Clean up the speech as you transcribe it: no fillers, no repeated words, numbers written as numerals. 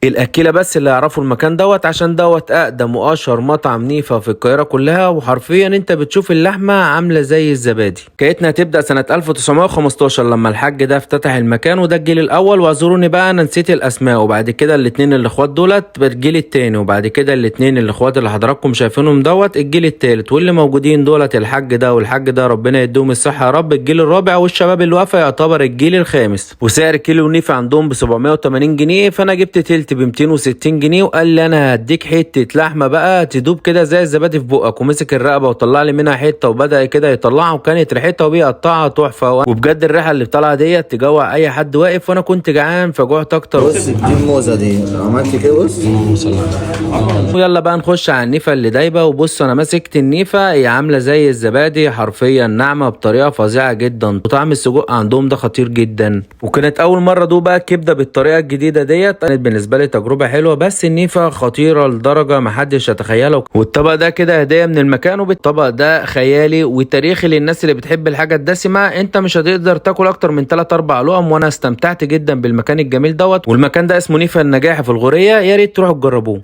الاكيله بس اللي يعرفوا المكان دوت، عشان دوت اقدم واشهر مطعم نيفا في القاهره كلها، وحرفيا انت بتشوف اللحمه عامله زي الزبادي. حكايتنا هتبدا سنه 1915 لما الحاج ده افتتح المكان، وده الجيل الاول. واعذروني بقى انا نسيت الاسماء. وبعد كده الاتنين الاخوات دولت الجيل التاني، وبعد كده الاتنين الاخوات اللي حضراتكم شايفينهم دوت الجيل التالت، واللي موجودين دولت الحاج ده والحاج ده ربنا يديهم الصحه يا رب الجيل الرابع، والشباب اللي واقفه يعتبر الجيل الخامس. وسعر كيلو نيفا عندهم ب 780 جنيه، فانا جبت تلت ب 260 جنيه. وقال لي انا هديك حته لحمه بقى تدوب كده زي الزبادي في بقك. ومسك الرقبه وطلع لي منها حته، وبدا كده يطلعها، وكانت ريحتها وبيقطعها تحفه. وبجد الريحه اللي طالعه ديت تجوع اي حد واقف، وانا كنت جعان فجوعت اكتر. بص دي الموزه دي عملت كده بص. ويلا بقى نخش على النيفه اللي دايبه. وبص انا مسكت النيفه، هي عامله زي الزبادي حرفيا، ناعمه بطريقه فظيعه جدا، وطعم السجق عندهم ده خطير جدا. وكانت اول مره ادوق بقى الكبده بالطريقه الجديده ديت، كانت بالنسبه لي تجربه حلوه. بس النيفه خطيره لدرجه محدش يتخيلها. والطبق ده كده هديه من المكان، وبالطبق ده خيالي وتاريخي للناس اللي بتحب الحاجه الدسمه. انت مش هتقدر تاكل اكتر من 3 4 لقم، وانا استمتعت جدا بالمكان الجميل دوت. والمكان ده اسمه نيفا النجاحي في الغوريه، يا ريت تروحوا تجربوه.